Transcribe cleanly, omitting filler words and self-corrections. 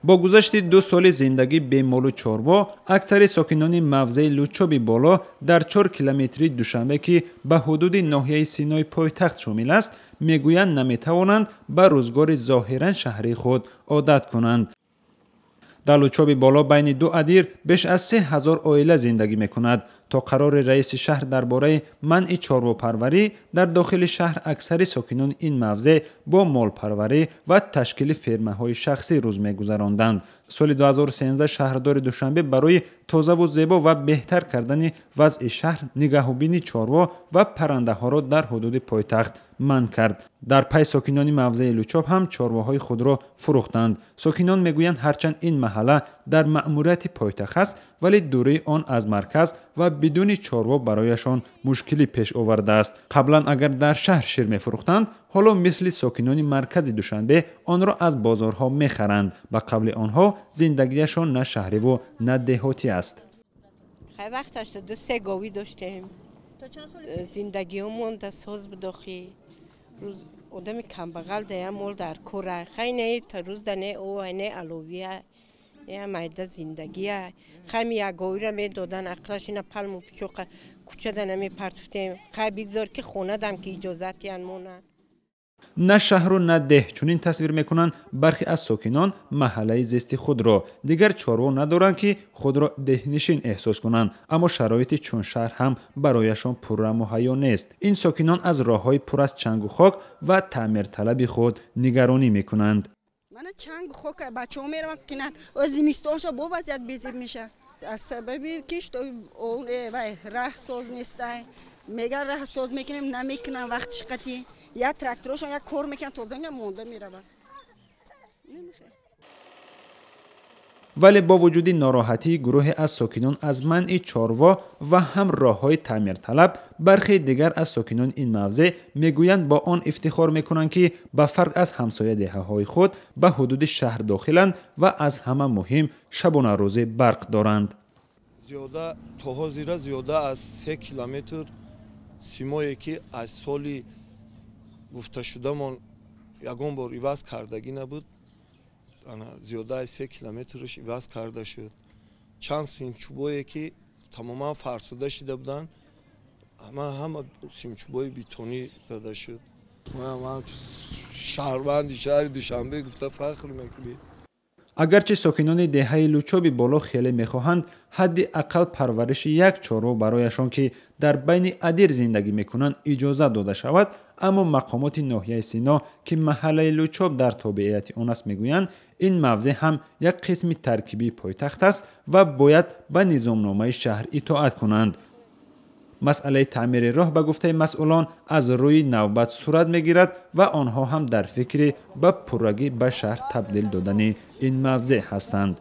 با گذشت 2 سال زندگی به مال و چاروا، اکثر ساکنان موضع لوچوبی بالا در 4 کیلومتری دوشنبه که به حدود ناحیه سینای پایتخت شامل است، میگویند نمیتوانند به روزگار ظاهرا شهری خود عادت کنند. در لوچوبی بالا بین 2 ادیر بیش از 3000 عائله زندگی میکند. تا قرار رئیس شهر درباره منع چارواپروری در داخل شهر، اکثر ساکنان این موضع با مالپروری و تشکیل فرمه‌های شخصی روز می‌گذراندند. سال 2013 شهردار دوشنبه برای تازه و زیبا و بهتر کردن وضع شهر نگهبانی چاروا و پرنده‌ها را در حدود پایتخت منع کرد. در پی ساکنان موضع لوچوب هم چارواهای خود را فروختند. ساکنان میگویند هرچند این محله در مأموریت پایتخت است، ولی دوری آن از مرکز و بدون چاروا برایشان مشکلی پیش آورده است. قبلا اگر در شهر شیر می‌فروختند، حالا مثل ساکنان مرکز دوشنبه آن را از بازارها می‌خرند. به قول آنها زندگیشان نه شهری و نه دهاتی است. خیلی وقت داشته 2-3 گاوی داشتیم. زندگیمون در ساز بداخی روز آدم کم بغل ده مول در کوره خیلی تا روز دنه او نه علویه یا مایده زندگیه خیلی یک گاوی را می دادن اقلاش اینا پلم و پیچوق کوچه دنه می پرتفتیم خیلی بگذار که خونه دم که اجازتی انمونه. نه شهر و نه ده چنین تصویر میکنند برخی از ساکنان محله زیستی خود را. دیگر چاروا ندارند که خود را دهنشین احساس کنند، اما شرایط چون شهر هم برایشان پررم و حیا نیست. این ساکنان از راههای پر از چنگ و خاک و تعمیر طلب خود نگرانی میکنند. من چنگ و خاک بچه‌ها میرم کنن از زمستانش با وضعیت بیزیر میشه از سبب کشت اون راه ساز نیست. میگن راه ساز میکنیم نمیکنن وقتش قطعی یا تراکتورشون یا کار میکنن تازه مونده میره. ولی با وجود ناراحتی گروه از ساکنان از منع چاروا و هم راههای تعمیر طلب، برخی دیگر از ساکنان این موضع میگویند با آن افتخار میکنند که به فرق از همسایه دهه‌های خود به حدود شهر داخلند و از همه مهم شبانه روزی برق دارند. زیاده تاها زیرا زیاده از 3 کیلومتر سیمایی که از سالی گفته شده من یگان بار عوض کردگی نبود. زیاده از 3 کیلومترش عوض کرده شد. چند سیم چوبایی که تماما فرسوده شده بودن همه سیم چوبای بیتونی زده شد. من شهروند شهر دوشنبه گفته فخر میکنی. اگرچه ساکنان دهه لوچوبی بالا خیلی میخواهند حد اقل پرورش یک چاروا برایشان که در بین ادیر زندگی میکنند اجازه داده شود، اما مقامات ناحیه سینا که محله لوچوب در تابعیت آن است میگویند این موضع هم یک قسم ترکیبی پایتخت است و باید به نظامنامه شهر اطاعت کنند. مسئله تعمیر راه به گفته مسئولان از روی نوبت صورت میگیرد و آنها هم در فکر به پررگی به شهر تبدیل دادن این موضع هستند.